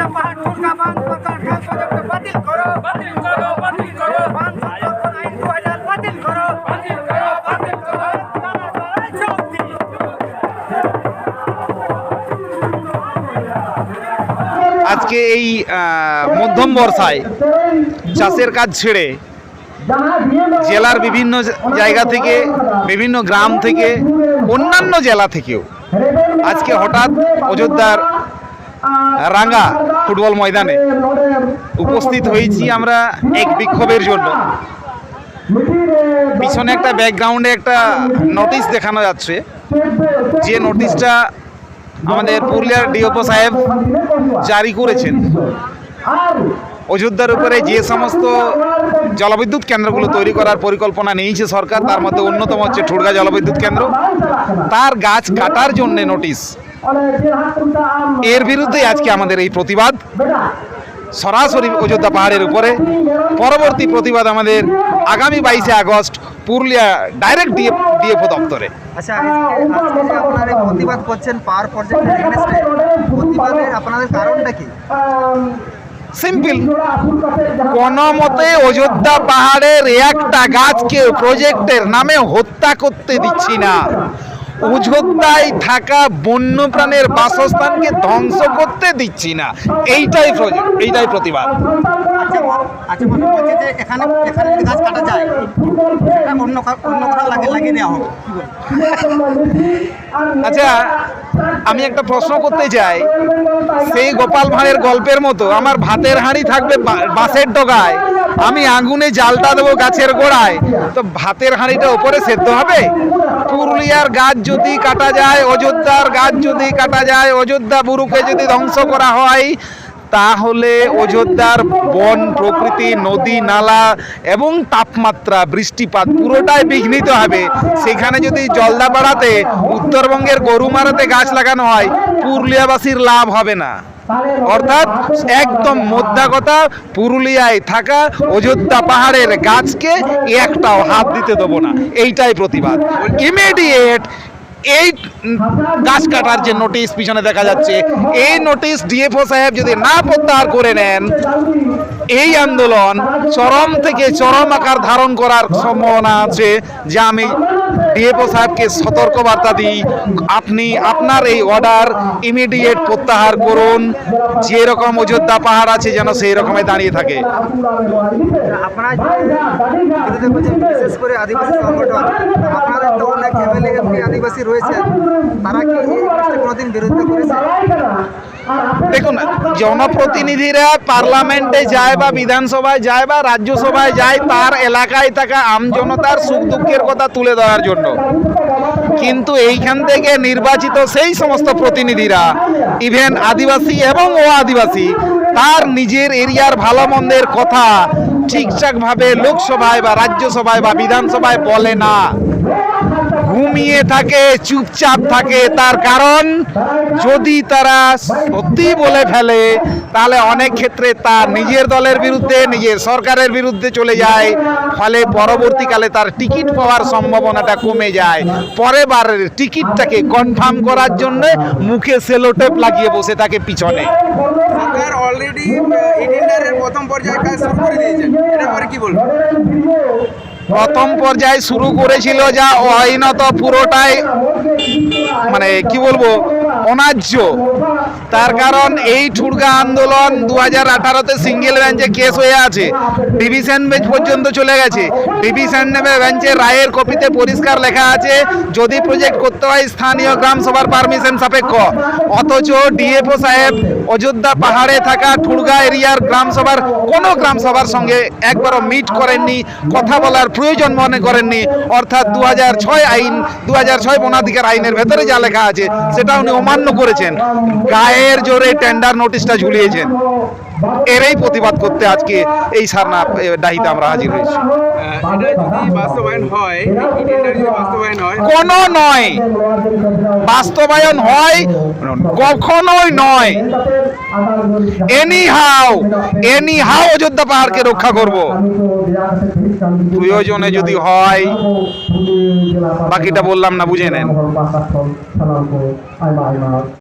অযোধ্যা পাহাড় ঠুলকা বাঁধ প্রকল্প প্রজেক্ট বাতিল করো, বাতিল করো, বাতিল করো। বাঁধ সংরক্ষণ আইন 2000 বাতিল করো, বাতিল করো, বাতিল করো। আজকে এই মধ্যম বর্ষায় চাষের কাজ ছেড়ে জেলার বিভিন্ন জায়গা থেকে, বিভিন্ন গ্রাম থেকে, অন্যান্য জেলা থেকেও আজকে হঠাৎ অযোধ্যার রাঙ্গা ফুটবল ময়দানে উপস্থিত হয়েছি আমরা এক বিক্ষোভের জন্য। পিছনে একটা ব্যাকগ্রাউন্ডে একটা নোটিশ দেখানো যাচ্ছে, যে নোটিশটা আমাদের পুরুলিয়ার ডিওপো সাহেব জারি করেছেন। অযোধ্যার উপরে যে সমস্ত জলবিদ্যুৎ কেন্দ্রগুলো তৈরি করার পরিকল্পনা নিয়েছে সরকার, তার মধ্যে অন্যতম হচ্ছে ঠুড়গা জলবিদ্যুৎ কেন্দ্র, তার গাছ কাটার জন্য নোটিশ। এর বিরুদ্ধে আজকে আমাদের এই প্রতিবাদ সরাসরি অযোধ্যা পাহাড়ের উপরে। পরবর্তী প্রতিবাদ আমাদের আগামী 22শে আগস্ট পুরুলিয়া ডাইরেক্ট ডিএফও দপ্তরে। আচ্ছা, আজকে যে আপনারা প্রতিবাদ করছেন পাওয়ার প্রজেক্টের এগেইনস্টে, প্রতিবাদের আপনাদের কারণটা কি? সিম্পল, কোন মতে অযোধ্যা পাহাড়ের একটা গাছকে প্রজেক্টের নামে হত্যা করতে দিচ্ছি না। অযোধ্যায় থাকা বন্যপ্রাণের বাসস্থানকে ধ্বংস করতে দিচ্ছি না, এইটাই প্রতিবাদ। আচ্ছা, মনে হচ্ছে যে এখানে যদি গাছ কাটা যায়, এটা অন্য কোথাও লাগিয়ে দেওয়া হবে। আচ্ছা, আমি একটা প্রশ্ন করতে চাই, সেই গোপাল ভাঁড়ের গল্পের মতো আমার ভাতের হাঁড়ি থাকবে বাঁশের ডগায়, আমি আগুনে জালটা দেবো গাছের গোড়ায়, তো ভাতের হাঁড়িটা উপরে সেদ্ধ হবে? পুরুলিয়ার গাছ যদি কাটা যায়, অযোধ্যার গাছ যদি কাটা যায়, অযোধ্যা বুরুকে যদি ধ্বংস করা হয়, তাহলে অযোধ্যার বন, প্রকৃতি, নদী, নালা এবং তাপমাত্রা, বৃষ্টিপাত পুরোটাই বিঘ্নিত হবে। সেখানে যদি জলদাপাড়াতে, উত্তরবঙ্গের গরুমারাতে গাছ লাগানো হয়, পুরুলিয়াবাসীর লাভ হবে না। অর্থাৎ একদম মোদ্দা কথা, পুরুলিয়ায় থাকা অযোধ্যা পাহাড়ের গাছকে একটাও হাত দিতে দেবো না, এইটাই প্রতিবাদ। ইমিডিয়েট এই গাছ কাটার যে নোটিশ পিছনে দেখা যাচ্ছে, এই নোটিশ ডিএফও সাহেব যদি না প্রত্যাহার করে নেন, এই আন্দোলন চরম থেকে চরম আকার ধারণ করার সম্ভাবনা আছে। যা আমি ডিএফও সাহেবকে সতর্কবার্তা দিই, আপনি আপনার এই অর্ডার ইমিডিয়েট প্রত্যাহার করুন। যেরকম অযোধ্যা পাহাড় আছে যেন সেই রকমই দাঁড়িয়ে থাকে। আপনারা বিশেষ করে আদিবাসী সংগঠন, আপনাদের তো অনেক এমএলএ আদিবাসী রয়েছে, তারা কি এই কাজটা কোনোদিন বিরোধিতা করেছে? দেখুন, জনপ্রতিনিধিরা পার্লামেন্টে যায় বা বিধানসভায় যায় বা রাজ্যসভায় যায় তার এলাকায় থাকা আমজনতার সুখ দুঃখের কথা তুলে ধরার জন্য, কিন্তু এইখান থেকে নির্বাচিত সেই সমস্ত প্রতিনিধিরা, ইভেন আদিবাসী এবং ও আদিবাসী, তার নিজের এরিয়ার ভালো মন্দের কথা ঠিকঠাকভাবে লোকসভায় বা রাজ্যসভায় বা বিধানসভায় বলে না, ঘুমিয়ে থাকে, চুপচাপ থাকে। তার কারণ, যদি তারা সত্যি বলে ফেলে তাহলে অনেক ক্ষেত্রে তার নিজের দলের বিরুদ্ধে, নিজের সরকারের বিরুদ্ধে চলে যায়, ফলে পরবর্তীকালে তার টিকিট পাওয়ার সম্ভাবনাটা কমে যায়। পরের বারের টিকিটটাকে কনফার্ম করার জন্য মুখে সেলোটেপ লাগিয়ে বসে থাকে পিছনে। সরকার অলরেডি ইন্ডিয়ানের প্রথম পর্যায়ে কাজ শুরু করে দিয়েছে, এটা পরে কি বলবো? প্রথম পর্যায়ে শুরু করেছিল যা আইনত পুরোটাই মানে কি বলবো অন্যায্য। তার কারণ এই ঠুড়গা আন্দোলন 2018-তে সিঙ্গেল বেঞ্চে কেস হয়ে আছে, ডিভিশন বেঞ্চ পর্যন্ত চলে গেছে। ডিভিশন বেঞ্চের রায়ের কপিতে পরিষ্কার লেখা আছে যদি প্রজেক্ট করতে হয় স্থানীয় গ্রাম সভার পারমিশন সাপেক্ষ। অথচ ডিএফও সাহেব অযোধ্যা পাহাড়ে থাকা ঠুড়গা এরিয়ার কোনো গ্রাম সভার সঙ্গে একবারও মিট করেননি, কথা বলার প্রয়োজন মনে করেননি। অর্থাৎ 2006 আইন, 2006 বনাধিকার আইনের ভেতরে যা লেখা আছে সেটা উনি অমান্য করেছেন, গায়ের জোরে টেন্ডার নোটিশটা ঝুলিয়েছেন। এরই প্রতিবাদ করতে আজকে এই সারনা ডাহিতে আমরা হাজির হয়েছি। কোনো নয়, বাস্তবায়ন হয় কখনোই নয়। এনিহাও অযোধ্যা পাহাড়কে রক্ষা করব, প্রয়োজনে যদি হয়, বাকিটা বললাম না, বুঝে নেন।